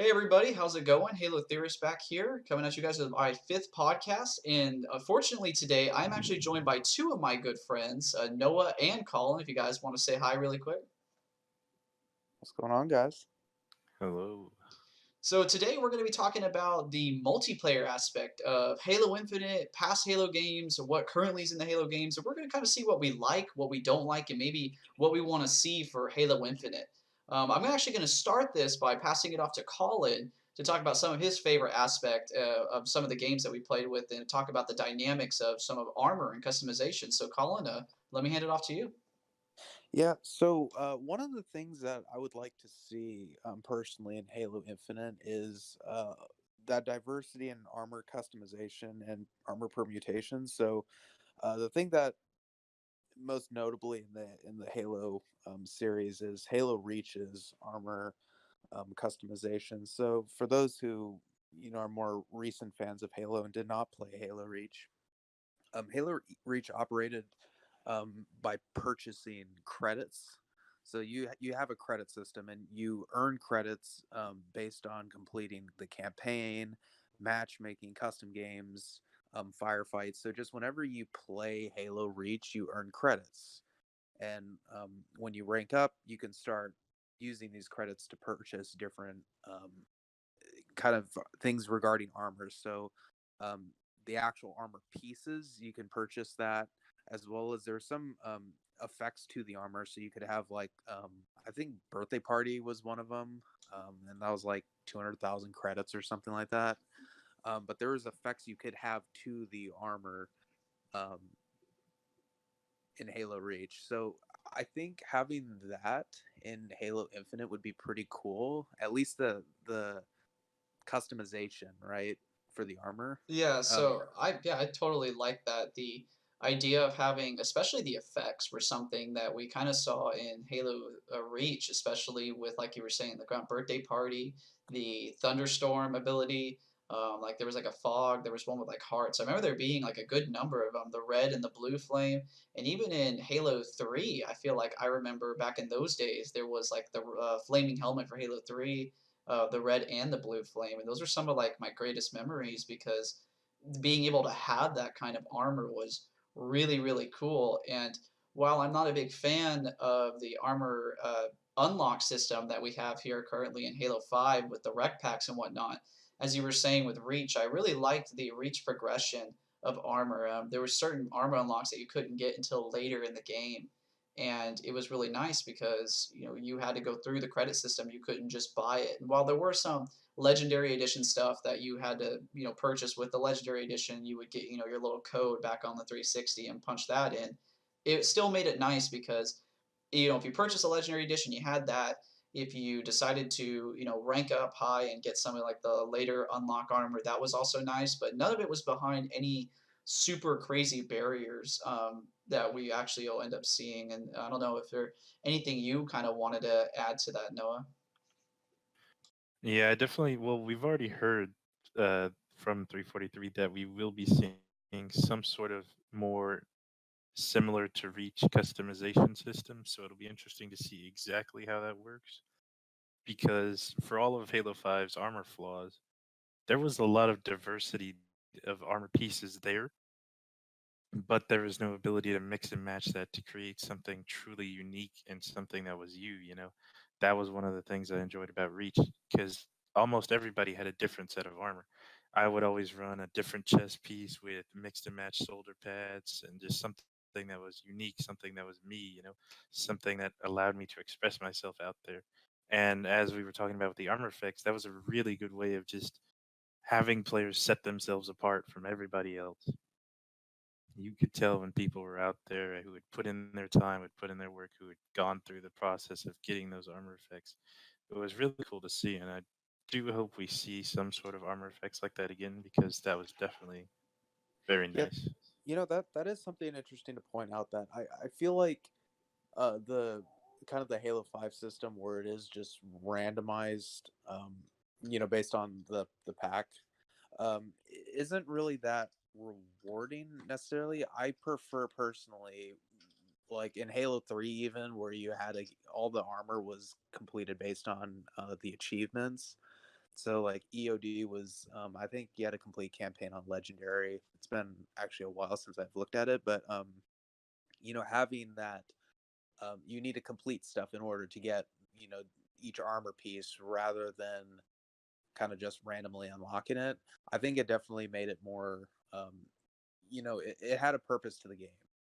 Hey everybody, how's it going? HaloTheorist back here, coming at you guys with my fifth podcast. And unfortunately, today I'm actually joined by two of my good friends, Noah and Colin. If you guys want to say hi really quick. What's going on, guys? Hello. So today we're going to be talking about the multiplayer aspect of Halo Infinite, past Halo games, what currently is in the Halo games, and we're going to kind of see what we like, what we don't like, and maybe what we want to see for Halo Infinite. I'm actually going to start this by passing it off to Colin to talk about some of his favorite aspect of some of the games that we played with, and talk about the dynamics of some of armor and customization. So Colin, let me hand it off to you. Yeah, so one of the things that I would like to see personally in Halo Infinite is that diversity in armor customization and armor permutation. So the thing that most notably in the Halo series is Halo Reach's armor customization. So for those who are more recent fans of Halo and did not play Halo Reach, Halo Reach operated by purchasing credits. So you have a credit system, and you earn credits based on completing the campaign, matchmaking, custom games, firefights. So just whenever you play Halo Reach, you earn credits, and when you rank up, you can start using these credits to purchase different kind of things regarding armor. So um, the actual armor pieces, you can purchase that, as well as there's some effects to the armor. So you could have like I think birthday party was one of them, and that was like 200,000 credits or something like that. But there was effects you could have to the armor um, in Halo Reach. So I think having that in Halo Infinite would be pretty cool. At least the customization, right, for the armor. Yeah, Um, I totally like that. The idea of having, especially the effects, were something that we kind of saw in Halo Reach, especially with, like you were saying, the Grunt Birthday Party, the Thunderstorm ability. Like there was like a fog, there was one with like hearts. I remember there being like a good number of them, the red and the blue flame, and even in Halo 3, I feel like I remember back in those days there was like the flaming helmet for Halo 3, the red and the blue flame, and those are some of like my greatest memories because being able to have that kind of armor was really really cool. And while I'm not a big fan of the armor unlock system that we have here currently in Halo 5 with the rec packs and whatnot, as you were saying with Reach, I really liked the Reach progression of armor. There were certain armor unlocks that you couldn't get until later in the game, and it was really nice because you had to go through the credit system. You couldn't just buy it. And while there were some legendary edition stuff that you had to purchase with the legendary edition, you would get your little code back on the 360 and punch that in. It still made it nice because if you purchase a legendary edition, you had that. If you decided to rank up high and get something like the later unlock armor, that was also nice, but none of it was behind any super crazy barriers that we actually will end up seeing. And I don't know if there anything you kind of wanted to add to that, Noah. Yeah, I definitely. Well, we've already heard uh, from 343 that we will be seeing some sort of more similar to Reach customization system. So it'll be interesting to see exactly how that works. Because for all of Halo 5's armor flaws, there was a lot of diversity of armor pieces there, but there was no ability to mix and match that to create something truly unique and something that was you. That was one of the things I enjoyed about Reach, because almost everybody had a different set of armor. I would always run a different chest piece with mixed and matched shoulder pads and just something that was unique, something that was me, something that allowed me to express myself out there. And as we were talking about with the armor effects, that was a really good way of just having players set themselves apart from everybody else. You could tell when people were out there who had put in their time, had put in their work, who had gone through the process of getting those armor effects. It was really cool to see, and I do hope we see some sort of armor effects like that again, because that was definitely very yeah, nice. that is something interesting to point out. That I feel like the kind of the Halo 5 system where it is just randomized, based on the pack, isn't really that rewarding necessarily. I prefer personally, like in Halo 3, even where you had all the armor was completed based on the achievements. So like EOD was, I think you had a complete campaign on Legendary. It's been actually a while since I've looked at it, but having that, you need to complete stuff in order to get, you know, each armor piece rather than kind of just randomly unlocking it. I think it definitely made it more, it had a purpose to the game,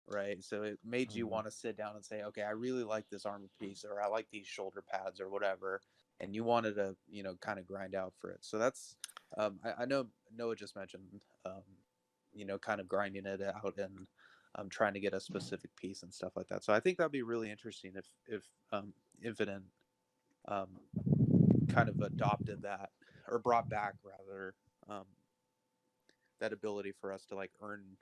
right? So it made you Mhm. want to sit down and say, okay, I really like this armor piece, or I like these shoulder pads, or whatever, and you wanted to, kind of grind out for it. So that's, I know Noah just mentioned, kind of grinding it out and trying to get a specific piece and stuff like that. So I think that'd be really interesting if Infinite um, kind of adopted that, or brought back rather, um, that ability for us to like earn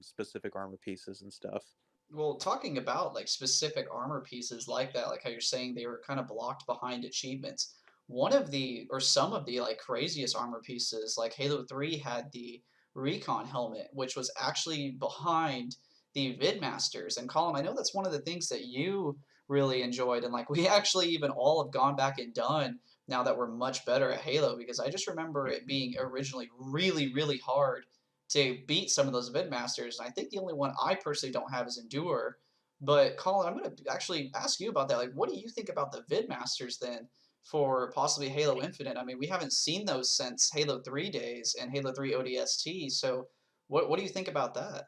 specific armor pieces and stuff. Well, talking about like specific armor pieces like that, like how you're saying they were kind of blocked behind achievements. One of the, or some of the like craziest armor pieces, like Halo 3 had the recon helmet, which was actually behind the Vidmasters. And Colin, I know that's one of the things that you really enjoyed. And like we actually even all have gone back and done now that we're much better at Halo, because I just remember it being originally really, really hard to beat some of those Vidmasters. And I think the only one I personally don't have is Endure. But Colin, I'm going to actually ask you about that. Like, what do you think about the Vidmasters then for possibly Halo Infinite? I mean, we haven't seen those since Halo 3 days and Halo 3 ODST. So, what do you think about that?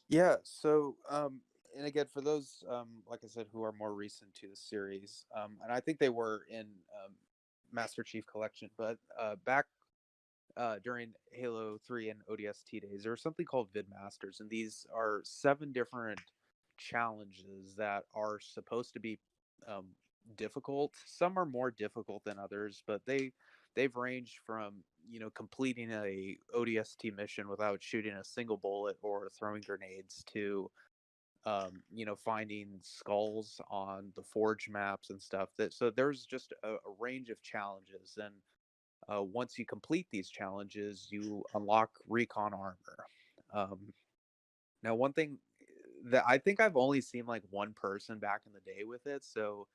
Yeah. So, and again, for those, like I said, who are more recent to the series, and I think they were in Master Chief Collection, but back during Halo 3 and ODST days, there was something called Vidmasters, and these are 7 different challenges that are supposed to be um, difficult. Some are more difficult than others, but they've ranged from completing a ODST mission without shooting a single bullet or throwing grenades to finding skulls on the Forge maps and stuff. That so there's just a range of challenges, and once you complete these challenges, you unlock recon armor. Um, Now, one thing that I think I've only seen like one person back in the day with it, so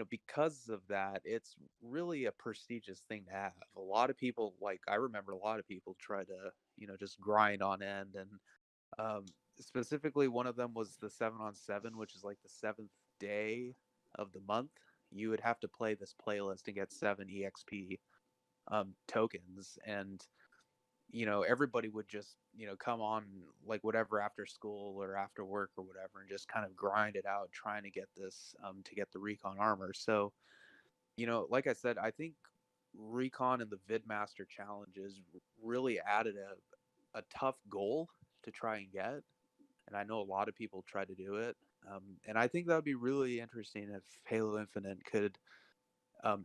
because of that, it's really a prestigious thing to have. A lot of people, like I remember, a lot of people try to just grind on end, and um, specifically one of them was the 7-on-7, which is like the seventh day of the month. You would have to play this playlist and get 7 EXP tokens, and everybody would just come on like whatever after school or after work or whatever, and just kind of grind it out trying to get this to get the recon armor. So like I said, I think recon and the vidmaster challenges really added a tough goal to try and get, and I know a lot of people try to do it. And I think that would be really interesting if Halo Infinite could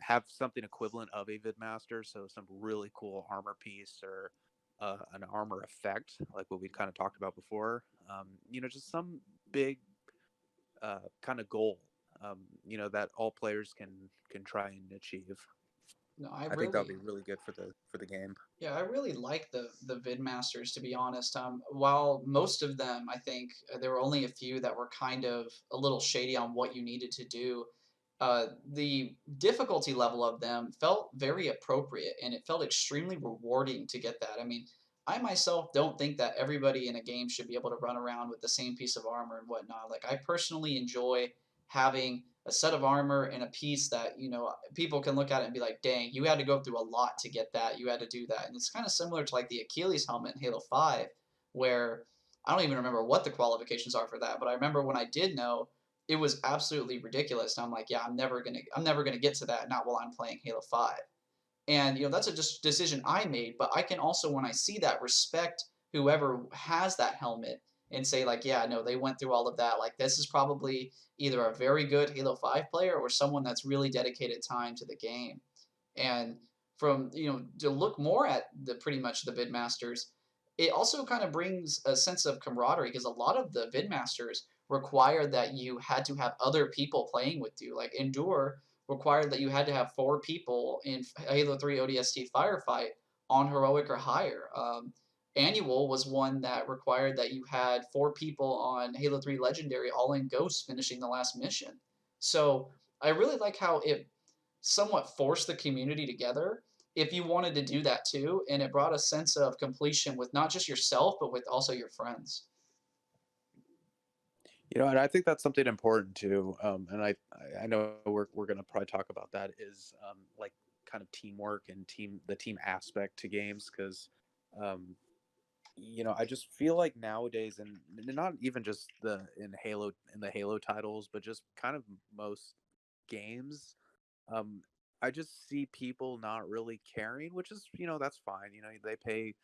have something equivalent of a vidmaster, so some really cool armor piece, or an armor effect, like what we kind of talked about before. Just some big kind of goal, that all players can try and achieve. No, I I think that'll really, be really good for the game. yeah, I really like the Vidmasters, to be honest. While most of them, I think there were only a few that were kind of a little shady on what you needed to do. The difficulty level of them felt very appropriate, and it felt extremely rewarding to get that. I mean, I myself don't think that everybody in a game should be able to run around with the same piece of armor and whatnot. Like, I personally enjoy having a set of armor and a piece that people can look at it and be like, dang, you had to go through a lot to get that, you had to do that. And it's kind of similar to like the Achilles helmet in Halo 5, where I don't even remember what the qualifications are for that, but I remember when I did know, it was absolutely ridiculous, and I'm like, yeah, I'm never gonna get to that, not while I'm playing Halo 5. And that's a just decision I made, but I can also, when I see that, respect whoever has that helmet and say like, yeah, no, they went through all of that. Like, this is probably either a very good Halo 5 player or someone that's really dedicated time to the game. And from to look more at the pretty much the vidmasters, it also kind of brings a sense of camaraderie, because a lot of the vidmasters required that you had to have other people playing with you. Like Endure required that you had to have 4 people in Halo 3 ODST firefight on heroic or higher. Annual was one that required that you had 4 people on Halo 3 Legendary, all in Ghost, finishing the last mission. So I really like how it somewhat force the community together, if you wanted to do that too, and it brought a sense of completion with not just yourself, but with also your friends. And I think that's something important too. And I know we're gonna probably talk about that is like kind of teamwork and the team aspect to games because um, I just feel like nowadays, and not even just the Halo titles, but just kind of most games, um, I just see people not really caring, which is that's fine. They pay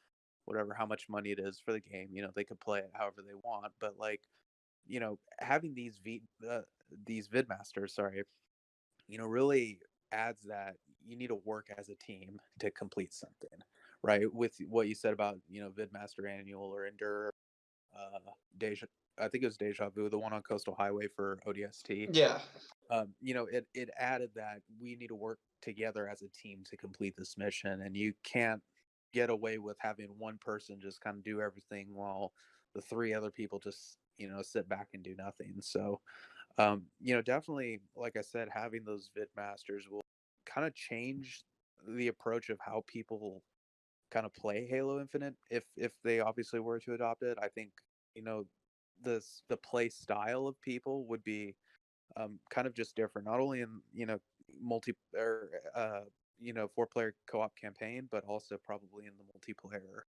whatever how much money it is for the game. They could play it however they want, but like having these vidmasters, sorry, really adds that you need to work as a team to complete something, right? With what you said about vidmaster annual or endure, deja I think it was deja vu, the one on coastal highway for ODST. Yeah. It added that we need to work together as a team to complete this mission, and you can't get away with having one person just kind of do everything while the three other people just sit back and do nothing. So definitely, like I said, having those vid masters will kind of change the approach of how people kind of play Halo Infinite if they obviously were to adopt it. I think you know the play style of people would be kind of just different, not only in multi or four-player co-op campaign, but also probably in the multiplayer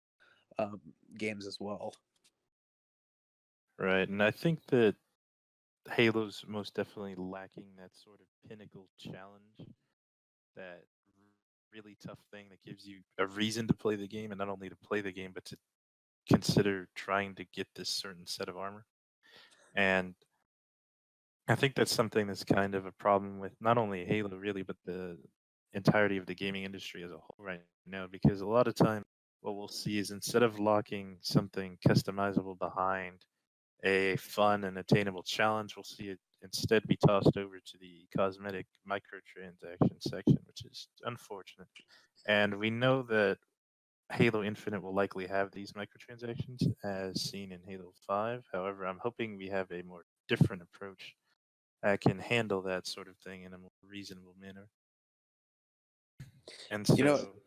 um, games as well. Right. And I think that Halo's most definitely lacking that sort of pinnacle challenge, that really tough thing that gives you a reason to play the game, and not only to play the game, but to consider trying to get this certain set of armor. And I think that's something that's kind of a problem with not only Halo really, but the entirety of the gaming industry as a whole right now. Because a lot of time, what we'll see is instead of locking something customizable behind a fun and attainable challenge, we'll see it instead be tossed over to the cosmetic microtransaction section, which is unfortunate. And we know that Halo Infinite will likely have these microtransactions as seen in Halo 5. However, I'm hoping we have a more different approach that can handle that sort of thing in a more reasonable manner. And You know, so,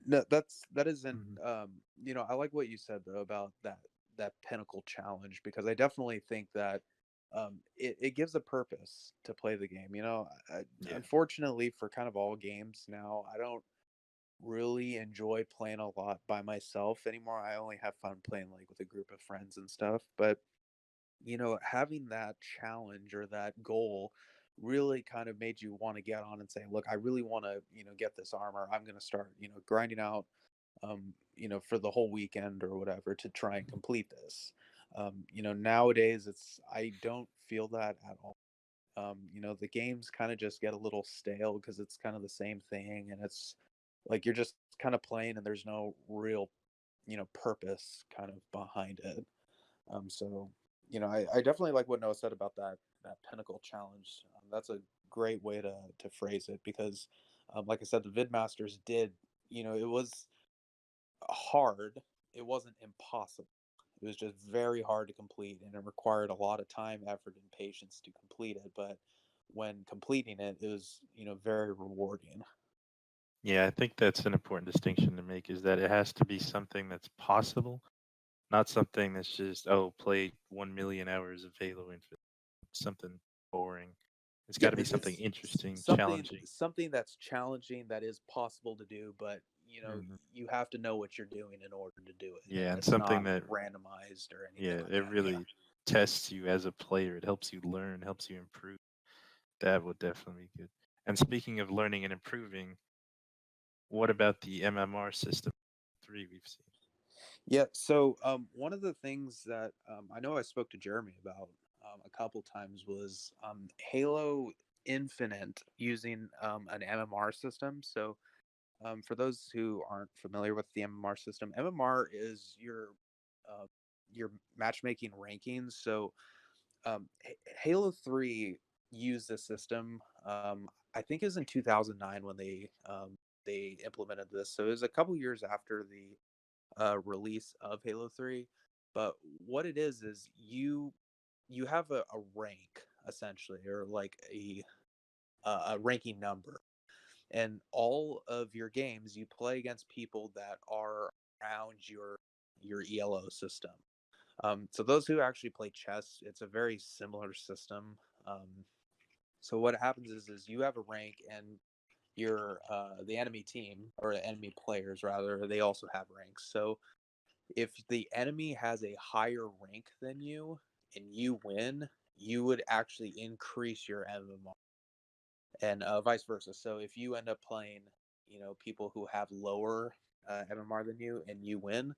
no, that isn't. mhm, I like what you said though about that pinnacle challenge because I definitely think that it gives a purpose to play the game. yeah, Unfortunately, for kind of all games now, I don't really enjoy playing a lot by myself anymore. I only have fun playing like with a group of friends and stuff. But having that challenge or that goal really kind of made you want to get on and say, look, I really want to, get this armor. I'm going to start, grinding out, for the whole weekend or whatever to try and complete this. Nowadays I don't feel that at all. The games kind of just get a little stale because it's kind of the same thing and it's like you're just kind of playing and there's no real, purpose kind of behind it. I definitely like what Noah said about that pinnacle challenge. That's a great way to phrase it because, like I said, the VidMasters did. It was hard. It wasn't impossible. It was just very hard to complete, and it required a lot of time, effort, and patience to complete it. But when completing it, it was very rewarding. yeah, I think that's an important distinction to make, is that it has to be something that's possible, not something that's just, oh, play 1 million hours of Halo Infinite, something boring. It's got Yeah, to be something interesting, something challenging. that's challenging that is possible to do, but Hmm. you have to know what you're doing in order to do it, and Yeah, and it's something not that, randomized or anything yeah, like it that. Yeah. really tests you as a player. It helps you learn, helps you improve. That would definitely be good. And speaking of learning and improving, what about the MMR system 3 we've seen? Yeah. So one of the things that I know I spoke to Jeremy about a couple times was Halo Infinite using an MMR system. So for those who aren't familiar with the MMR system, MMR is uh, your matchmaking rankings. So Halo 3 used this system. I think it was in 2009 when they implemented this. So it was a couple years after the release of Halo 3. But what it is you have a rank essentially, or like a ranking number, And all of your games, you play against people that are around your ELO system. So those who actually play chess, it's a very similar system. So what happens is you have a rank, and your the enemy team, or the enemy players rather, they also have ranks. So if the enemy has a higher rank than you and you win, you would actually increase your MMR, and vice versa. So if you end up playing, people who have lower MMR than you and you win,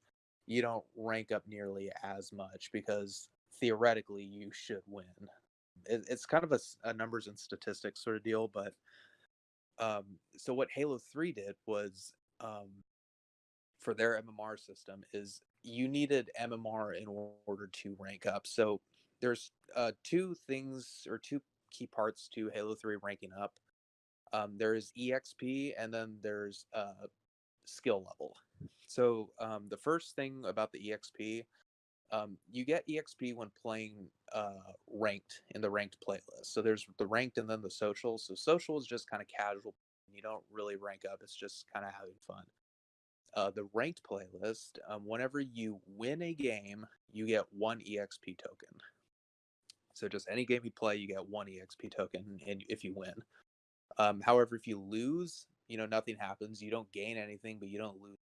you don't rank up nearly as much because theoretically you should win. It's kind of a numbers and statistics sort of deal, but so what Halo 3 did was, for their MMR system, is you needed MMR in order to rank up. So there's two things, or two key parts to Halo 3 ranking up. There's EXP, and then there's skill level. So the first thing about the EXP, you get EXP when playing ranked, in the ranked playlist. So there's the ranked and then the social. So social is just kind of casual. You don't really rank up. It's just kind of having fun. The ranked playlist, whenever you win a game, you get one EXP token. So just any game you play, you get one EXP token, and if you win. However, if you lose, nothing happens. You don't gain anything, but you don't lose.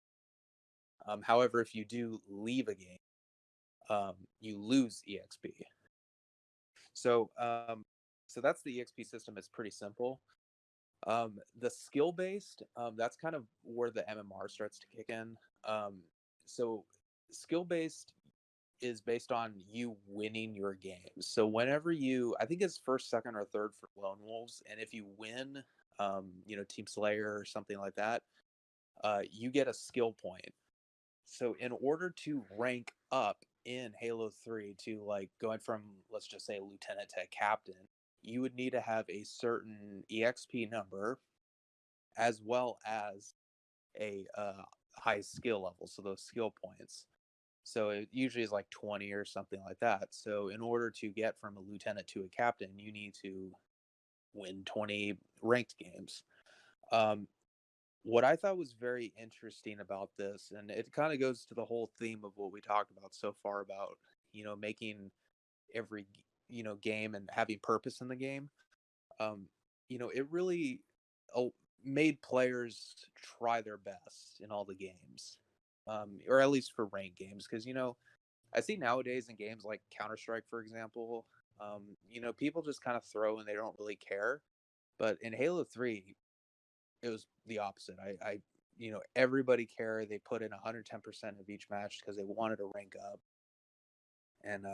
However, if you do leave a game, you lose EXP. So, so that's the EXP system. It's pretty simple. The skill based, that's kind of where the MMR starts to kick in. So skill based is based on you winning your games. So whenever I think it's first, second, or third for Lone Wolves, and if you win, Team Slayer or something like that, you get a skill point. So in order to rank up in Halo 3 to, like, going from, let's just say, lieutenant to captain, you would need to have a certain EXP number, as well as a high skill level, so those skill points. So it usually is like 20 or something like that. So in order to get from a lieutenant to a captain, you need to win 20 ranked games. Um, what I thought was very interesting about this, and it kind of goes to the whole theme of what we talked about so far about, making every, game and having purpose in the game. Um, it really uh, made players try their best in all the games, or at least for ranked games, because I see nowadays in games like Counter Strike, for example, people just kind of throw and they don't really care. But in Halo 3, it was the opposite. Everybody cared. They put in 110% of each match because they wanted to rank up. And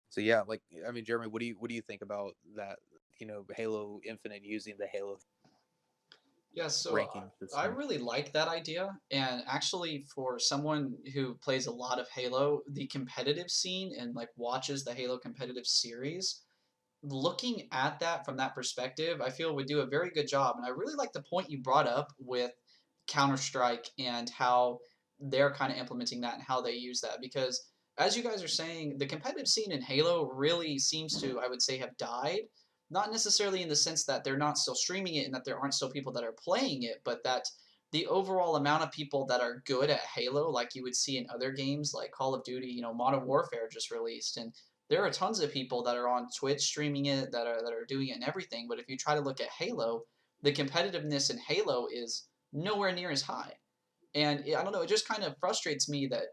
so yeah, like, I mean, Jeremy, what do you think about that? Halo Infinite using the Halo Yeah, so ranking I system. really like that idea. And actually, for someone who plays a lot of Halo, the competitive scene and like watches the Halo competitive series, looking at that from that perspective, I feel would do a very good job. And I really like the point you brought up with Counter Strike and how they're kind of implementing that and how they use that. Because as you guys are saying, the competitive scene in Halo really seems to, I would say, have died. Not necessarily in the sense that they're not still streaming it and that there aren't still people that are playing it, but that the overall amount of people that are good at Halo, like you would see in other games like Call of Duty, Modern Warfare just released, and there are tons of people that are on Twitch streaming it, that are doing it and everything. But if you try to look at Halo, the competitiveness in Halo is nowhere near as high. And I don't know, it just kind of frustrates me that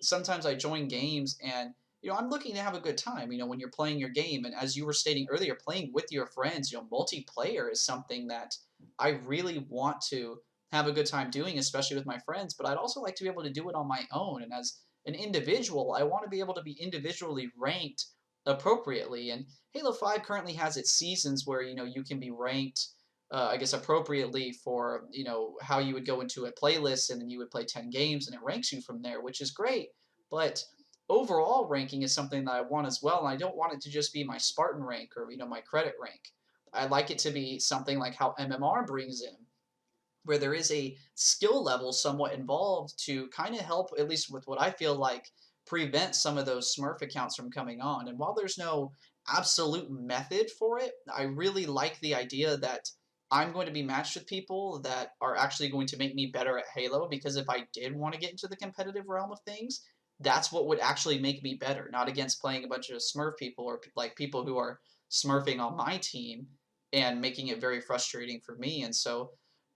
sometimes I join games and I'm looking to have a good time. When you're playing your game, and as you were stating earlier, playing with your friends, multiplayer is something that I really want to have a good time doing, especially with my friends. But I'd also like to be able to do it on my own. And as an individual, I want to be able to be individually ranked appropriately. And Halo 5 currently has its seasons where you can be ranked, I guess, appropriately for how you would go into a playlist, and then you would play 10 games and it ranks you from there, which is great. But overall ranking is something that I want as well, and I don't want it to just be my Spartan rank or my credit rank. I like it to be something like how MMR brings in, where there is a skill level somewhat involved to kind of help, at least with what I feel like, prevent some of those Smurf accounts from coming on. And while there's no absolute method for it, I really like the idea that I'm going to be matched with people that are actually going to make me better at Halo because if I did want to get into the competitive realm of things, that's what would actually make me better, not against playing a bunch of Smurf people or like people who are smurfing on my team and making it very frustrating for me. And so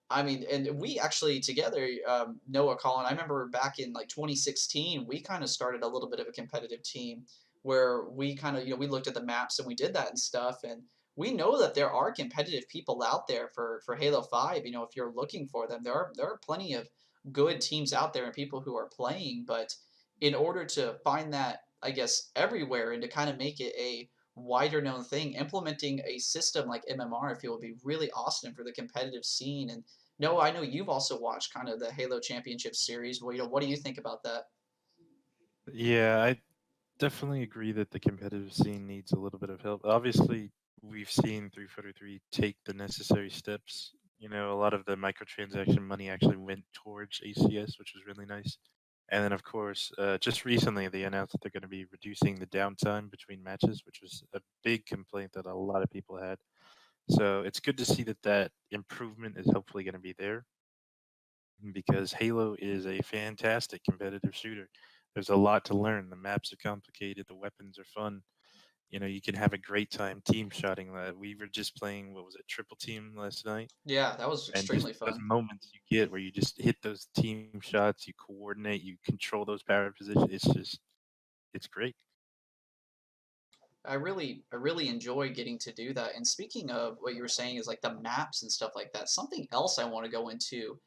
I mean, and we actually together, Noah, Colin, I remember back in like 2016, we kind of started a little bit of a competitive team where we kind of, we looked at the maps and we did that and stuff. And we know that there are competitive people out there for Halo 5. If you're looking for them, there are plenty of good teams out there and people who are playing. But in order to find that, I guess, everywhere and to kind of make it a wider known thing, implementing a system like MMR, I feel would be really awesome for the competitive scene. And no, I know you've also watched kind of the Halo Championship series. Well, what do you think about that? Yeah, I definitely agree that the competitive scene needs a little bit of help. Obviously, we've seen 343 take the necessary steps. A lot of the microtransaction money actually went towards ACS, which was really nice. And then, of course, just recently they announced that they're going to be reducing the downtime between matches, which was a big complaint that a lot of people had. So it's good to see that that improvement is hopefully going to be there because Halo is a fantastic competitive shooter. There's a lot to learn. The maps are complicated, the weapons are fun. You can have a great time team shotting that. We were just playing, what was it, triple team last night? Yeah, that was And just extremely those fun. moments you get where you just hit those team shots, you coordinate, you control those power positions. It's great. I really enjoy getting to do that. And speaking of what you were saying is like the maps and stuff like that. Something else I want to go into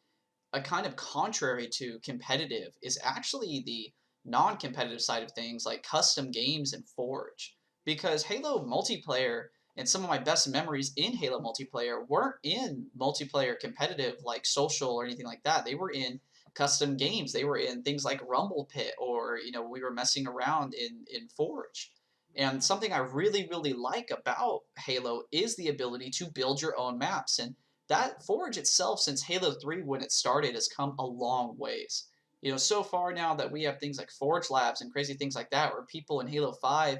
a kind of contrary to competitive is actually the non-competitive side of things like custom games and Forge. Because Halo multiplayer and some of my best memories in Halo multiplayer weren't in multiplayer competitive like social or anything like that. They were in custom games. They were in things like Rumble Pit or we were messing around in Forge. And something I really, really like about Halo is the ability to build your own maps. And that Forge itself, since Halo 3 when it started, has come a long ways. So far now that we have things like Forge Labs and crazy things like that, where people in Halo 5,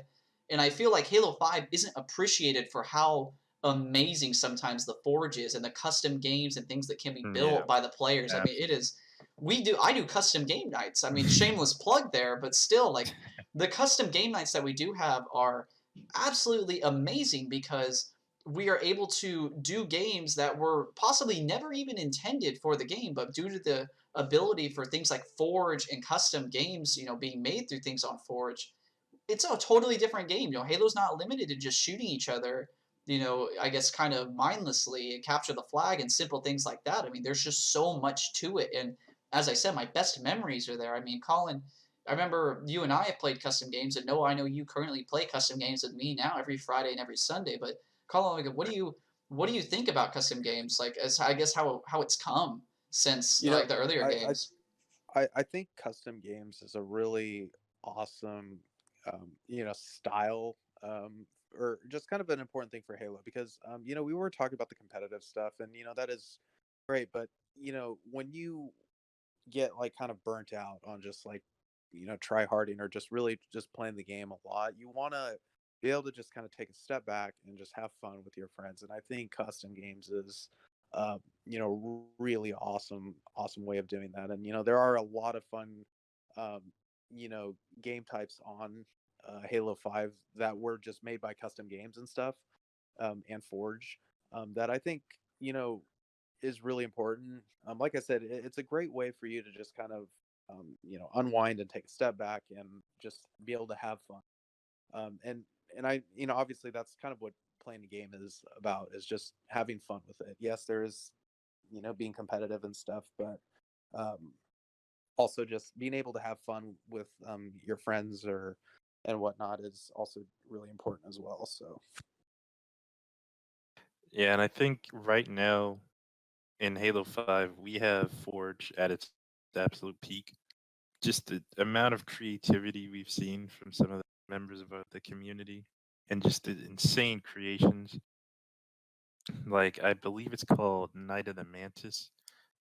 and I feel like Halo 5 isn't appreciated for how amazing sometimes the Forge is and the custom games and things that can be Yeah, built by the players. I mean, it absolutely. is. I do custom game nights. I mean, shameless plug there, but still, like the custom game nights that we do have are absolutely amazing because we are able to do games that were possibly never even intended for the game, but due to the ability for things like Forge and custom games, being made through things on Forge, it's a totally different game. Halo's not limited to just shooting each other, I guess kind of mindlessly and capture the flag and simple things like that. I mean, there's just so much to it. And as I said, my best memories are there. I mean, Colin, I remember you and I have played custom games, and Noah, I know you currently play custom games with me now every Friday and every Sunday. But Colin, like, what do you think about custom games? Like, as I guess how it's come since You know, like the earlier I games. I think custom games is a really awesome, style, or just kind of an important thing for Halo because, we were talking about the competitive stuff, and that is great. But when you get like kind of burnt out on just like try harding or just really just playing the game a lot, you want to be able to just kind of take a step back and just have fun with your friends. And I think custom games is really awesome way of doing that. And there are a lot of fun um game types on Halo 5 that were just made by custom games and stuff, and Forge, that I think you know is really important. Like I said, it's a great way for you to just kind of, unwind and take a step back and just be able to have fun. And I, obviously that's kind of what playing a game is about, is just having fun with it. Yes, there is, being competitive and stuff, but um, also just being able to have fun with your friends or and whatnot is also really important as well. So Yeah, and I think right now in Halo 5, we have Forge at its absolute peak. Just the amount of creativity we've seen from some of the members of the community and just the insane creations. Like, I believe it's called Night of the Mantis.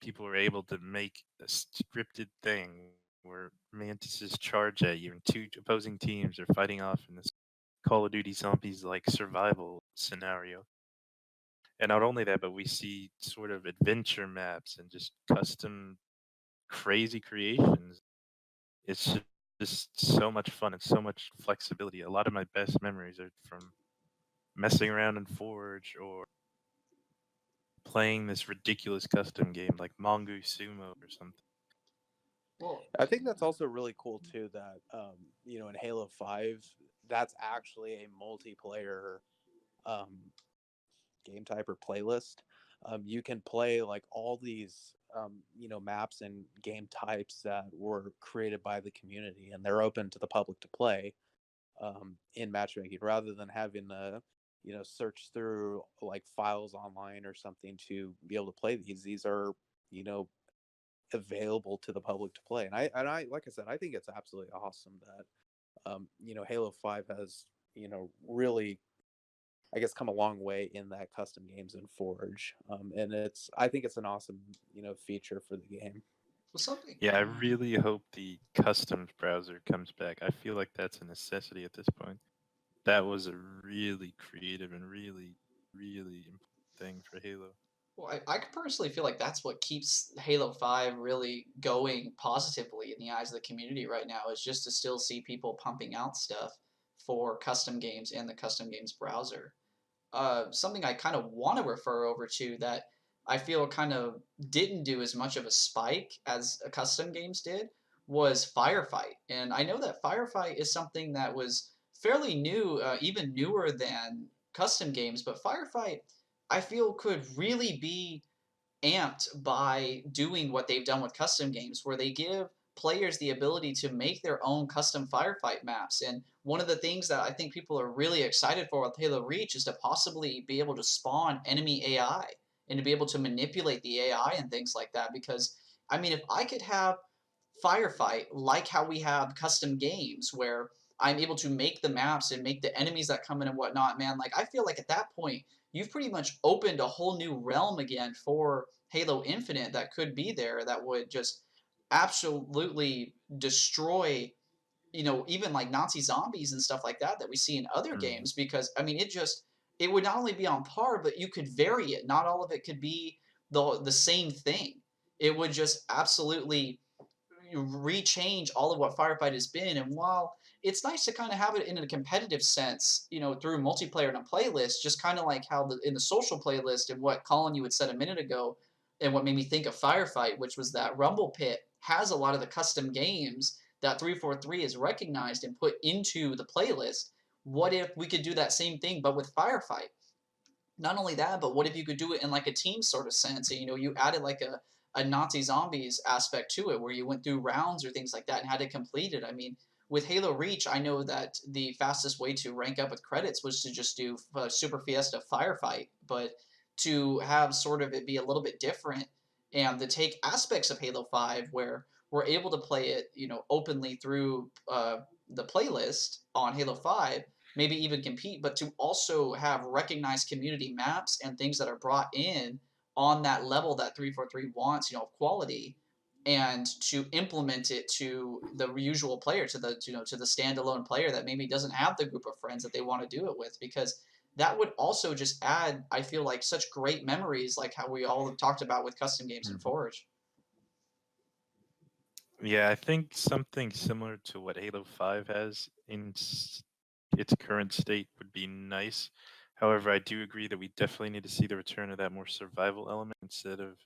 People were able to make a scripted thing where mantises charge at you and two opposing teams are fighting off in this Call of Duty Zombies like survival scenario. And not only that, but we see sort of adventure maps and just custom crazy creations. It's just so much fun and so much flexibility. A lot of my best memories are from messing around in Forge or playing this ridiculous custom game like Mongoose Sumo or something. Well, I think that's also really cool too that in Halo 5, that's actually a multiplayer um, game type or playlist. You can play like all these maps and game types that were created by the community, and they're open to the public to play in matchmaking, rather than having to search through like files online or something to be able to play these. These are you know available to the public to play, and I like I said, I think it's absolutely awesome that Halo 5 has really, I guess, come a long way in that custom games in Forge, and I think it's an awesome feature for the game. well, something. Yeah, I really hope the customs browser comes back. I feel like that's a necessity at this point. That was a really creative and really important thing for Halo. Well, I could personally feel like that's what keeps Halo 5 really going positively in the eyes of the community right now, is just to still see people pumping out stuff for custom games and the custom games browser. Something I kind of want to refer over to that I feel kind of didn't do as much of a spike as custom games did was Firefight. And I know that Firefight is something that was fairly new, even newer than custom games, but Firefight I feel could really be amped by doing what they've done with custom games, where they give players the ability to make their own custom firefight maps. And one of the things that I think people are really excited for with Halo Reach is to possibly be able to spawn enemy AI and to be able to manipulate the AI and things like that. Because, I mean, if I could have firefight like how we have custom games where I'm able to make the maps and make the enemies that come in and whatnot, man, like I feel like at that point, you've pretty much opened a whole new realm again for Halo Infinite that could be there that would just absolutely destroy, even like Nazi zombies and stuff like that we see in other Mm. games. Because I mean, it would not only be on par, but you could vary it. Not all of it could be the same thing. It would just absolutely rechange all of what Firefight has been. And while it's nice to kind of have it in a competitive sense, through multiplayer and a playlist, just kind of like how in the social playlist and what Colin you had said a minute ago, and what made me think of Firefight, which was that Rumble Pit has a lot of the custom games that 343 is recognized and put into the playlist. What if we could do that same thing but with Firefight? Not only that, but what if you could do it in like a team sort of sense? And, you added like a Nazi zombies aspect to it where you went through rounds or things like that and had to complete it. I mean, with Halo Reach, I know that the fastest way to rank up with credits was to just do Super Fiesta Firefight, but to have sort of it be a little bit different and to take aspects of Halo 5 where we're able to play it, openly through the playlist on Halo 5, maybe even compete, but to also have recognized community maps and things that are brought in on that level that 343 wants, of quality, and to implement it to the usual player, to the standalone player that maybe doesn't have the group of friends that they want to do it with, because that would also just add, I feel like, such great memories, like how we all have talked about with custom games in Mhm. Forge. Yeah, I think something similar to what Halo 5 has in its current state would be nice. However, I do agree that we definitely need to see the return of that more survival element instead of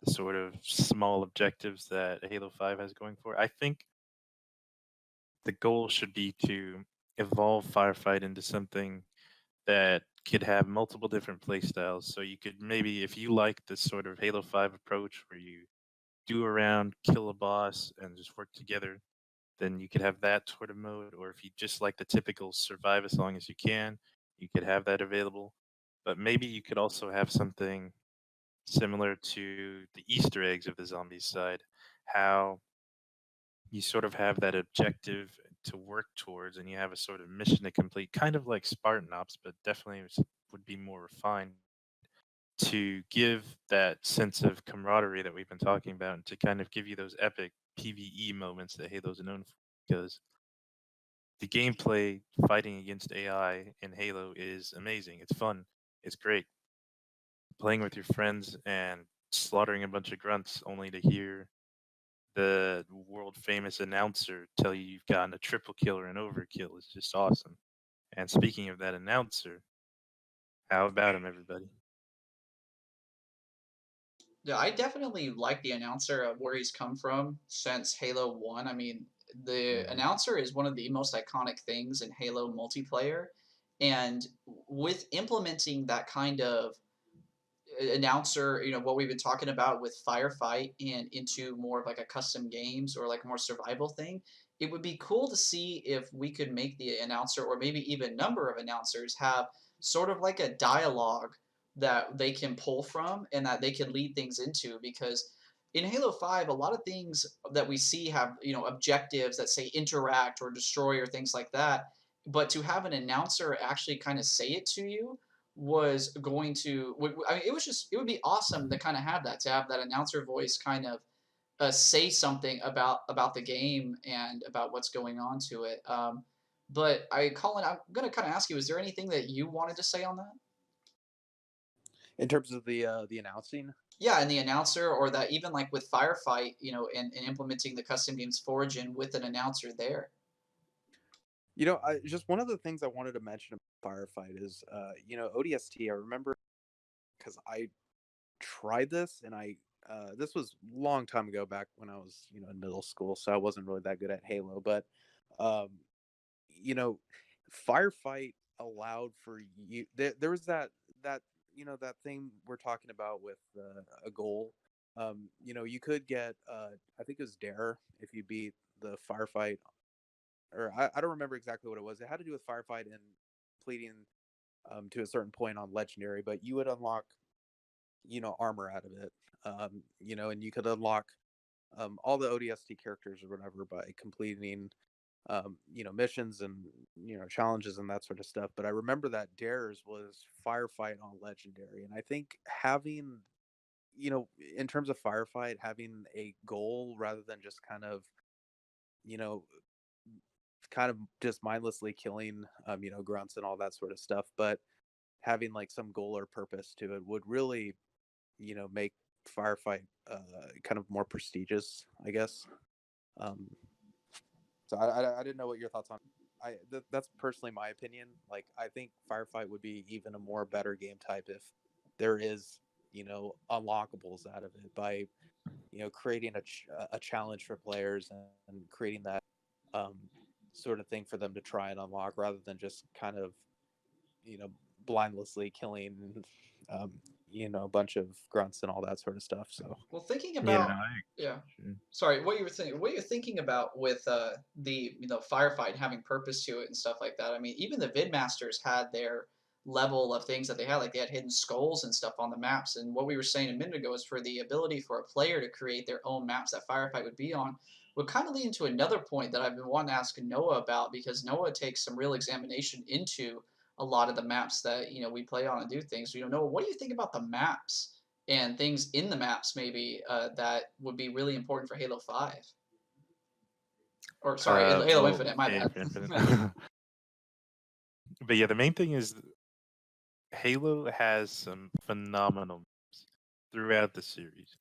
the sort of small objectives that Halo 5 has going for. I think the goal should be to evolve Firefight into something that could have multiple different playstyles. So you could maybe, if you like this sort of Halo 5 approach where you do around, kill a boss, and just work together, then you could have that sort of mode. Or if you just like the typical survive as long as you can, you could have that available. But maybe you could also have something similar to the Easter eggs of the zombies side, how you sort of have that objective to work towards and you have a sort of mission to complete, kind of like Spartan Ops, but definitely would be more refined to give that sense of camaraderie that we've been talking about and to kind of give you those epic PvE moments that Halo's known for. Because the gameplay fighting against AI in Halo is amazing. It's fun. It's great. playing with your friends and slaughtering a bunch of grunts only to hear the world famous announcer tell you you've gotten a triple kill or an overkill is just awesome. And speaking of that announcer, how about him, everybody? Yeah, I definitely like the announcer of where he's come from since Halo 1. I mean, the Hmm. announcer is one of the most iconic things in Halo multiplayer. And with implementing that kind of announcer, what we've been talking about with Firefight and into more of like a custom games or like a more survival thing, it would be cool to see if we could make the announcer or maybe even number of announcers have sort of like a dialogue that they can pull from and that they can lead things into because in Halo 5 a lot of things that we see have objectives that say interact or destroy or things like that, but to have an announcer actually kind of say it to you was going to I mean, it would be awesome to kind of have that, to have that announcer voice kind of say something about the game and about what's going on to it. But Colin, I'm going to kind of ask you, is there anything that you wanted to say on that? In terms of the announcing. Yeah, and the announcer, or that even like with Firefight, and implementing the custom games origin with an announcer there. Just one of the things I wanted to mention about Firefight is, ODST. I remember because I tried this, and this was a long time ago, back when I was, in middle school, so I wasn't really that good at Halo. But, um, you know, Firefight allowed for you. There was that that thing we're talking about with a goal. You could get, I think it was Dare, if you beat the Firefight, or I don't remember exactly what it was. It had to do with Firefight and completing to a certain point on Legendary, but you would unlock armor out of it. And you could unlock all the ODST characters or whatever by completing missions and challenges and that sort of stuff. But I remember that Dares was Firefight on Legendary, and I think having in terms of Firefight, having a goal rather than just you know kind of just mindlessly killing grunts and all that sort of stuff, but having like some goal or purpose to it would really make Firefight kind of more prestigious, I guess. um so I didn't know what your thoughts on. That's personally my opinion. Like, I think Firefight would be even a more better game type if there is unlockables out of it by creating a challenge for players, and creating that um sort of thing for them to try and unlock, rather than just kind of you know blindlessly killing um a bunch of grunts and all that sort of stuff. So Well, thinking Yeah, no, about, I yeah, agree. sorry, what you're thinking about with the firefight having purpose to it and stuff like that. I mean, even the vid masters had their level of things that they had, like they had hidden skulls and stuff on the maps. And what we were saying a minute ago is for the ability for a player to create their own maps that firefight would be on, would kind of lead into another point that I've been wanting to ask Noah about, because Noah takes some real examination into a lot of the maps that we play on and do things. Noah, what do you think about the maps and things in the maps maybe that would be really important for Halo 5? Or sorry, Halo Well, Infinite, my yeah, bad. for Infinite. But yeah, the main thing is Halo has some phenomenal maps throughout the series.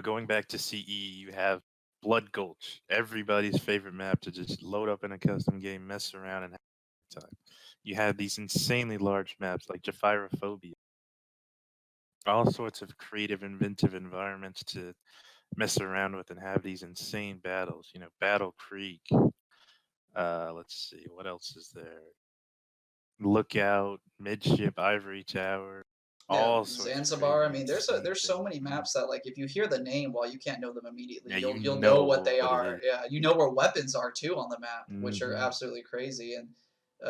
Going back to CE, you have Blood Gulch, everybody's favorite map to just load up in a custom game, mess around, and have a good time. You have these insanely large maps like Japhyrophobia, all sorts of creative, inventive environments to mess around with and have these insane battles. Battle Creek. Let's see, what else is there? Lookout, Midship, Ivory Tower, Yeah, all sorts of Zanzibar. I crazy, mean, insane there's so things. many maps that like if you hear the name, while you can't know them immediately, Yeah, you you'll know what know they what it are. is. Yeah, you know where weapons are too on the map, which are Hmm. absolutely crazy. And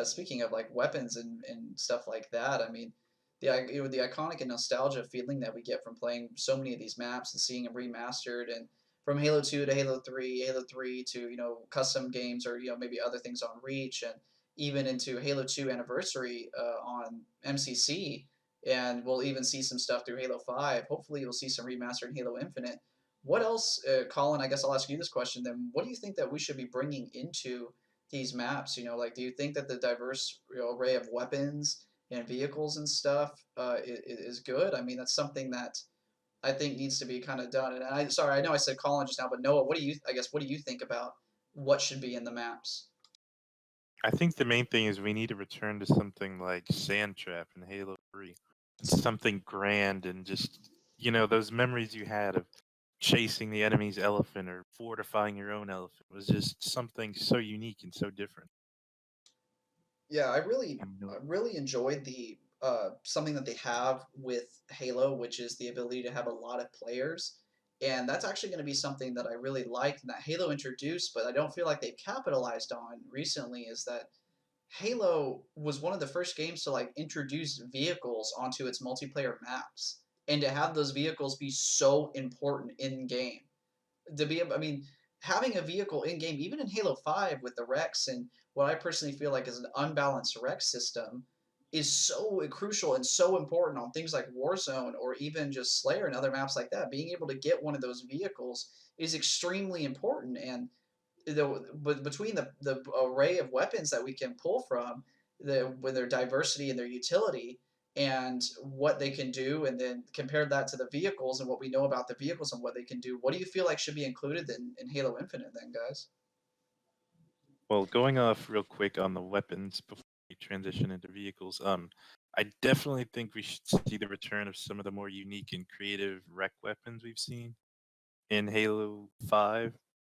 speaking of like weapons and stuff like that, I mean, the iconic and nostalgia feeling that we get from playing so many of these maps and seeing them remastered, and from Halo 2 to Halo 3 to custom games, or maybe other things on Reach, and even into Halo 2 Anniversary on MCC, and we'll even see some stuff through Halo 5. Hopefully, you'll see some remastered in Halo Infinite. What else, Colin? I guess I'll ask you this question then. What do you think that we should be bringing into these maps? Like, do you think that the diverse array of weapons and vehicles and stuff is good. I mean, that's something that I think needs to be kind of done. And I sorry, I know I said Colin just now, but Noah, what do you I guess what do you think about what should be in the maps? I think the main thing is we need to return to something like Sand Trap in Halo 3. Something grand and just, those memories you had of chasing the enemy's elephant or fortifying your own elephant was just something so unique and so different. Yeah, I And really enjoyed the something that they have with Halo, which is the ability to have a lot of players. And that's actually going to be something that I really liked and that Halo introduced, but I don't feel like they've capitalized on recently is that Halo was one of the first games to like introduce vehicles onto its multiplayer maps and to have those vehicles be so important in game to be able, I mean, having a vehicle in game, even in Halo 5 with the Rex and what I personally feel like is an unbalanced Rex system, is so crucial and so important on things like Warzone or even just Slayer and other maps like that. Being able to get one of those vehicles is extremely important. And but between the array of weapons that we can pull from, with their diversity and their utility and what they can do, and then compare that to the vehicles and what we know about the vehicles and what they can do, what do you feel like should be included in Halo Infinite then, guys? well, going off real quick on the weapons before we transition into vehicles, I definitely think we should see the return of some of the more unique and creative rec weapons we've seen in Halo 5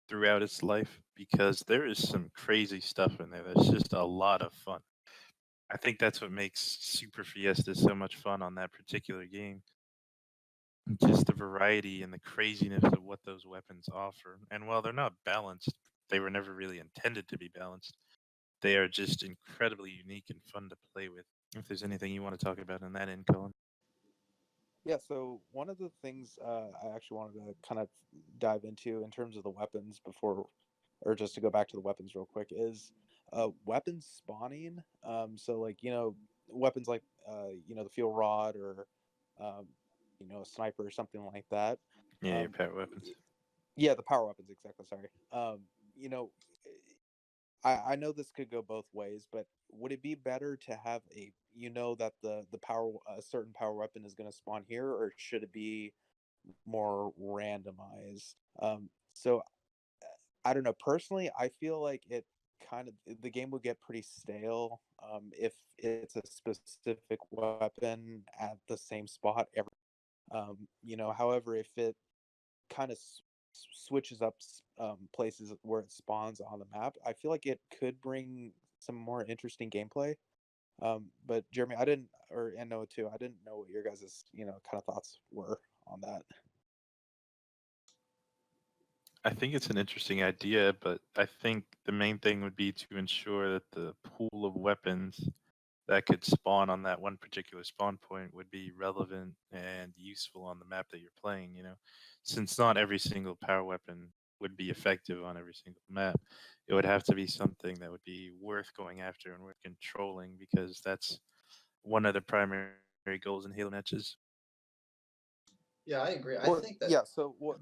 throughout its life because there is some crazy stuff in there that's just a lot of fun. I think that's what makes Super Fiesta so much fun on that particular game. Just the variety and the craziness of what those weapons offer. And while they're not balanced, they were never really intended to be balanced. They are just incredibly unique and fun to play with. If there's anything you want to talk about in that end, Colin. Yeah, so one of the things I actually wanted to kind of dive into in terms of the weapons before, or just to go back to the weapons real quick, is weapons spawning. So like weapons like the fuel rod or um, a sniper or something like that. Yeah, your Um, pet weapons. yeah, the power weapons exactly. Sorry. You know, I know this could go both ways, but would it be better to have that the power a certain power weapon is going to spawn here, or should it be more randomized? So I don't know. Personally, I feel like the game would get pretty stale if it's a specific weapon at the same spot every. However, if it kind of switches up places where it spawns on the map, I feel like it could bring some more interesting gameplay. But Jeremy, I didn't, and Noah too. I didn't know what your guys' kind of thoughts were on that. I think it's an interesting idea, but I think the main thing would be to ensure that the pool of weapons that could spawn on that one particular spawn point would be relevant and useful on the map that you're playing, since not every single power weapon would be effective on every single map. It would have to be something that would be worth going after and worth controlling because that's one of the primary goals in Halo matches. Yeah, I agree. I Well, think that yeah. So what?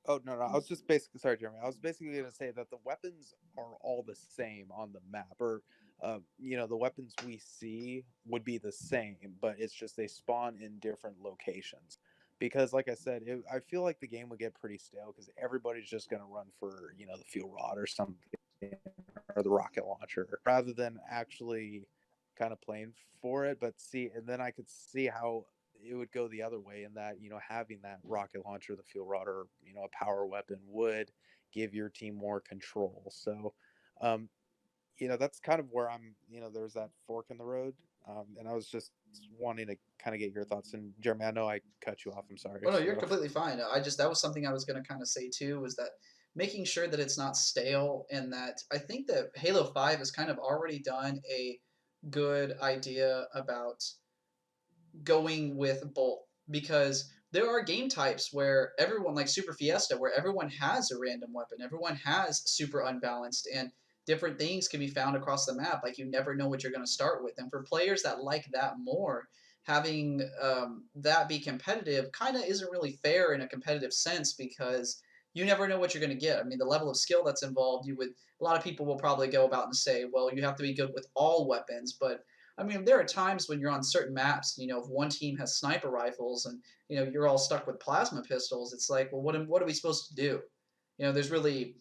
Oh no, no. I was just basically sorry, Jeremy. I was basically going to say that the weapons are all the same on the map, or the weapons we see would be the same, but it's just they spawn in different locations. Because, like I said, I feel like the game would get pretty stale because everybody's just going to run for the fuel rod or something, or the rocket launcher, rather than actually kind of playing for it. But see, and then I could see how it would go the other way in that having that rocket launcher, the fuel rod, or a power weapon would give your team more control. So um that's kind of where there's that fork in the road. And I was just wanting to kind of get your thoughts. And Jeremy, I know I cut you off, I'm sorry. oh no, you're So completely fine. I just that was something I was going to kind of say too was that making sure that it's not stale and that I think that Halo 5 has kind of already done a good idea about going with both because there are game types where everyone like Super Fiesta where everyone has a random weapon, everyone has super unbalanced and different things can be found across the map like you never know what you're going to start with. And for players that like that more, having that be competitive kind of isn't really fair in a competitive sense because you never know what you're going to get. I mean, the level of skill that's involved, you would a lot of people will probably go about and say, well, you have to be good with all weapons, but I mean, there are times when you're on certain maps, if one team has sniper rifles and you're all stuck with plasma pistols, it's like, well, what are we supposed to do? There's really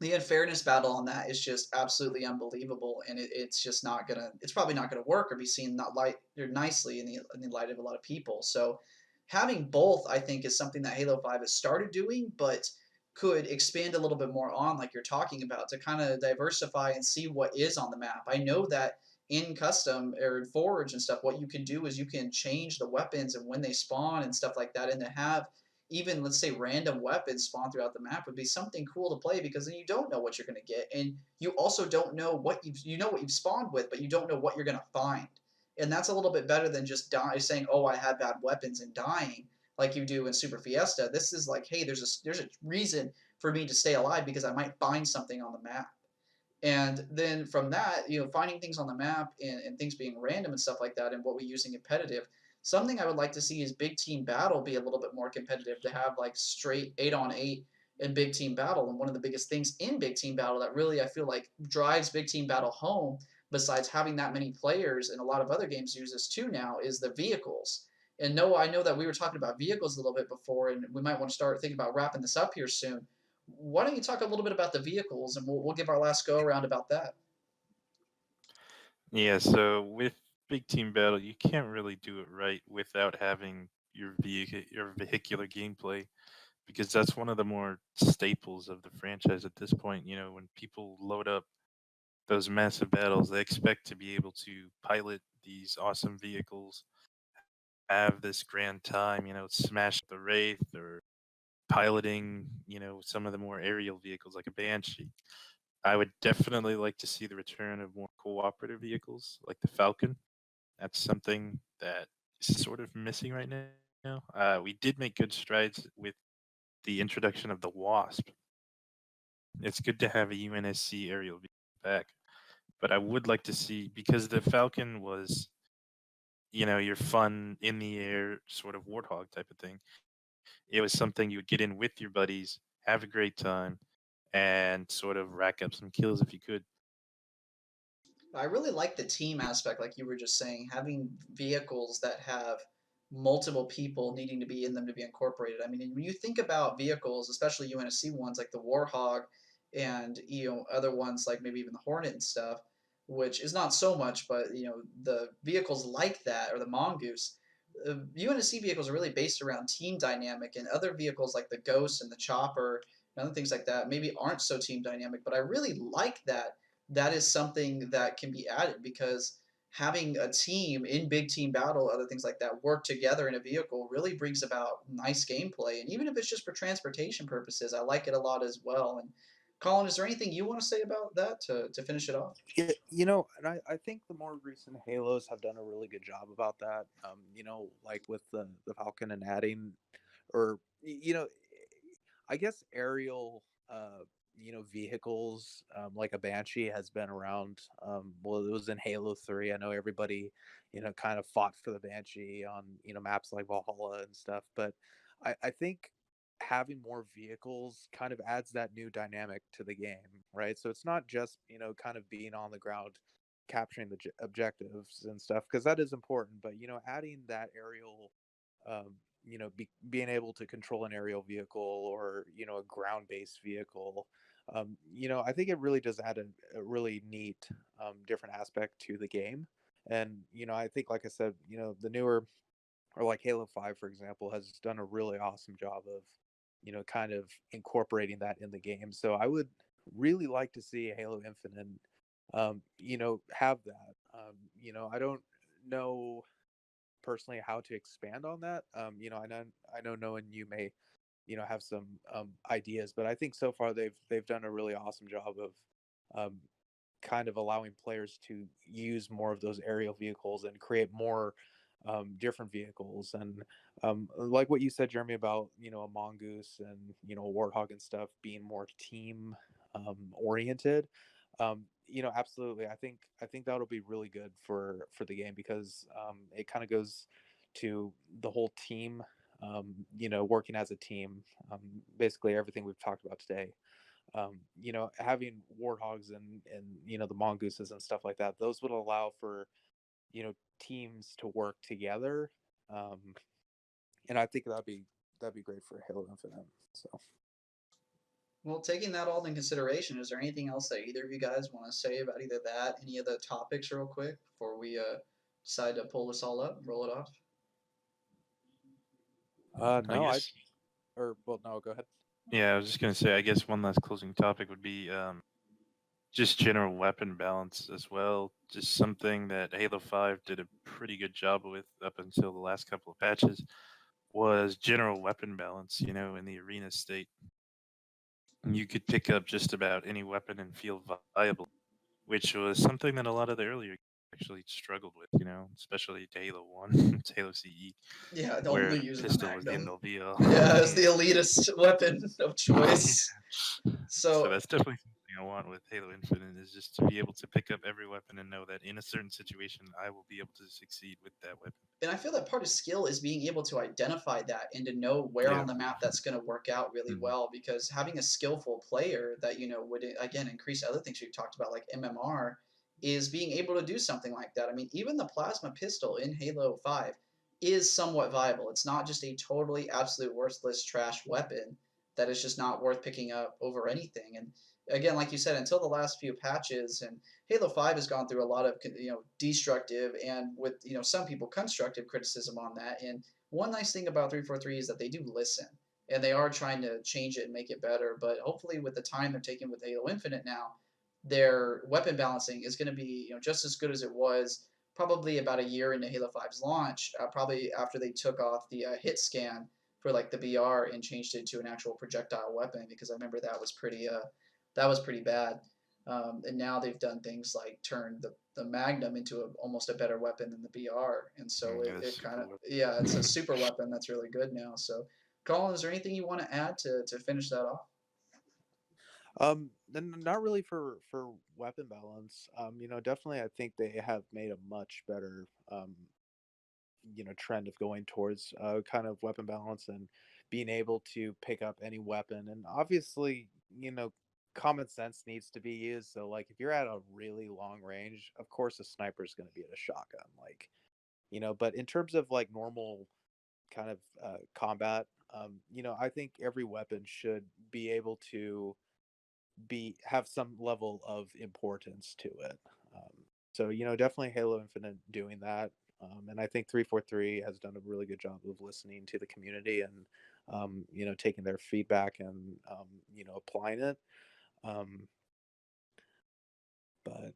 the unfairness battle on that is just absolutely unbelievable, and it's just not gonna. It's probably not gonna work or be seen not light or nicely in the light of a lot of people. So having both, I think, is something that Halo 5 has started doing, but could expand a little bit more on, like you're talking about, to kind of diversify and see what is on the map. I know that in custom or in Forge and stuff, what you can do is you can change the weapons and when they spawn and stuff like that, and to have even, let's say, random weapons spawn throughout the map would be something cool to play, because then you don't know what you're going to get, and you also don't know what you've spawned with, but you don't know what you're going to find. And that's a little bit better than just saying, oh, I had bad weapons and dying, like you do in Super Fiesta. This is like, hey, there's a reason for me to stay alive because I might find something on the map. And then from that, finding things on the map and things being random and stuff like that, and what we use in competitive, something I would like to see is big team battle be a little bit more competitive, to have like straight 8-on-8 in big team battle. And one of the biggest things in big team battle that really I feel like drives big team battle home, besides having that many players, and a lot of other games use this too now, is the vehicles. And Noah, I know that we were talking about vehicles a little bit before, and we might want to start thinking about wrapping this up here soon. Why don't you talk a little bit about the vehicles, and we'll give our last go around about that. Yeah, so with big team battle, you can't really do it right without having your vehicular gameplay, because that's one of the more staples of the franchise at this point. When people load up those massive battles, they expect to be able to pilot these awesome vehicles, have this grand time, smash the Wraith, or piloting, some of the more aerial vehicles like a Banshee. I would definitely like to see the return of more cooperative vehicles like the Falcon. That's something that is sort of missing right now. We did make good strides with the introduction of the Wasp. It's good to have a UNSC aerial vehicle back, but I would like to see, because the Falcon was, your fun in the air sort of warthog type of thing. It was something you would get in with your buddies, have a great time, and sort of rack up some kills if you could. I really like the team aspect, like you were just saying, having vehicles that have multiple people needing to be in them to be incorporated. I mean, when you think about vehicles, especially UNSC ones like the Warhog, and other ones like maybe even the Hornet and stuff, which is not so much, but the vehicles like that, or the Mongoose. UNSC vehicles are really based around team dynamic, and other vehicles like the Ghost and the Chopper and other things like that maybe aren't so team dynamic. But I really like that is something that can be added, because having a team in big team battle, other things like that, work together in a vehicle really brings about nice gameplay. And even if it's just for transportation purposes, I like it a lot as well. And Colin, is there anything you want to say about that to finish it off? Yeah, and I think the more recent Halos have done a really good job about that. Like with the Falcon and adding, or I guess aerial, vehicles, like a Banshee has been around. Well, it was in Halo 3. I know everybody, kind of fought for the Banshee on maps like Valhalla and stuff. But I think having more vehicles kind of adds that new dynamic to the game, right? So it's not just kind of being on the ground capturing the objectives and stuff, because that is important, but adding that aerial, being able to control an aerial vehicle, or a ground-based vehicle, I think it really does add a really neat, different aspect to the game. And I think, like I said, the newer, or like Halo 5, for example, has done a really awesome job of kind of incorporating that in the game. So I would really like to see Halo Infinite, have that. I don't know personally how to expand on that. I know Noah and you may have some ideas, but I think so far they've done a really awesome job of um, kind of allowing players to use more of those aerial vehicles and create more different vehicles. And like what you said, Jeremy, about a Mongoose and a Warthog and stuff being more team oriented. Absolutely. I think that'll be really good for the game, because it kind of goes to the whole team, working as a team. Basically everything we've talked about today. Having warthogs and the mongooses and stuff like that, those would allow for teams to work together. Um, and I think that'd be great for Halo Infinite. So, Well, taking that all into consideration, is there anything else that either of you guys want to say about either that, any of the topics, real quick, before we decide to pull this all up, roll it off? I no, I guess. or well, no, go ahead. Yeah, I was just gonna say. I guess one last closing topic would be just general weapon balance as well. Just something that Halo 5 did a pretty good job with up until the last couple of patches was general weapon balance. In the arena state, you could pick up just about any weapon and feel viable, which was something that a lot of the earlier actually struggled with. Especially to Halo 1, to Halo CE, Yeah, where only using a pistol was the end Magnum. all be all. Yeah, it's the Yeah. elitist weapon of choice. So So that's definitely something I want with Halo Infinite is just to be able to pick up every weapon and know that in a certain situation I will be able to succeed with that weapon. and I feel that part of skill is being able to identify that and to know where Yeah. on the map that's going to work out really Mhm. well. Because having a skillful player that would again increase other things we've talked about, like MMR, is being able to do something like that. I mean, even the plasma pistol in Halo 5 is somewhat viable. It's not just a totally absolute worthless trash weapon that is just not worth picking up over anything. And again, like you said, until the last few patches, and Halo 5 has gone through a lot of destructive and, with some people, constructive criticism on that. And one nice thing about 343 is that they do listen, and they are trying to change it and make it better. But hopefully, with the time they're taking with Halo Infinite now, their weapon balancing is going to be just as good as it was probably about a year into Halo 5's launch. Probably after they took off the hit scan for like the BR and changed it to an actual projectile weapon, because I remember that was pretty bad. And now they've done things like turn the Magnum into almost a better weapon than the BR. And so Yeah, it kind super of, weapon. yeah, it's a super weapon that's really good now. So, Colin, is there anything you want to add to finish that off? Then not really for weapon balance. Definitely, I think they have made a much better trend of going towards kind of weapon balance and being able to pick up any weapon. And obviously, common sense needs to be used. So like if you're at a really long range, of course a sniper is going to be at a shotgun. Like, but in terms of like normal kind of combat, I think every weapon should be able to be have some level of importance to it. So definitely Halo Infinite doing that, and I think 343 has done a really good job of listening to the community and taking their feedback and applying it. Um, but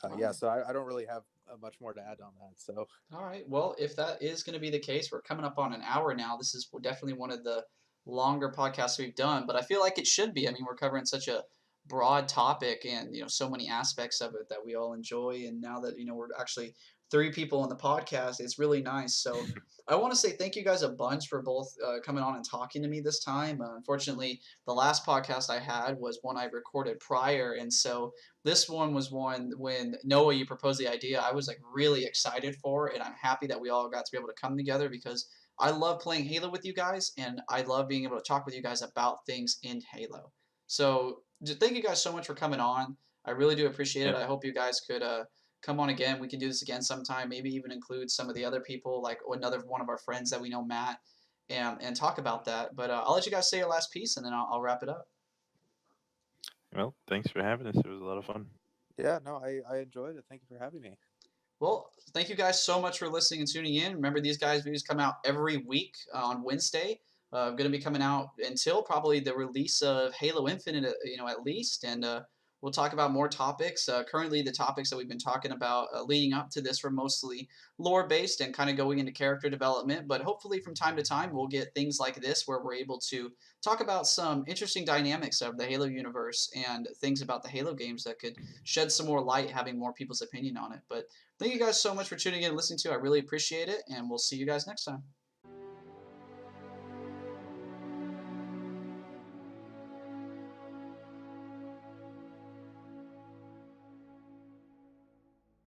All yeah, right. so I don't really have much more to add on that. So All right. Well, if that is going to be the case, we're coming up on an hour now. This is definitely one of the longer podcasts we've done, but I feel like it should be. I mean, we're covering such a broad topic and so many aspects of it that we all enjoy. And now that we're actually three people on the podcast, it's really nice. So I want to say thank you guys a bunch for both coming on and talking to me this time. Unfortunately, the last podcast I had was one I recorded prior, and so this one was one when Noah, you proposed the idea, I was like really excited for, and I'm happy that we all got to be able to come together because I love playing Halo with you guys, and I love being able to talk with you guys about things in Halo. So thank you guys so much for coming on. I really do appreciate it. Yep. I hope you guys could come on again. We can do this again sometime. Maybe even include some of the other people, like another one of our friends that we know, Matt, and talk about that. But I'll let you guys say your last piece, and then I'll wrap it up. Well, thanks for having us. It was a lot of fun. yeah, no, I enjoyed it. Thank you for having me. Well, thank you guys so much for listening and tuning in. Remember, these guys' videos come out every week on Wednesday. Going to be coming out until probably the release of Halo Infinite, at least. And we'll talk about more topics. Currently, the topics that we've been talking about leading up to this were mostly lore based and kind of going into character development. But hopefully, from time to time, we'll get things like this where we're able to talk about some interesting dynamics of the Halo universe and things about the Halo games that could shed some more light, having more people's opinion on it. But thank you guys so much for tuning in and listening to. I really appreciate it, and we'll see you guys next time.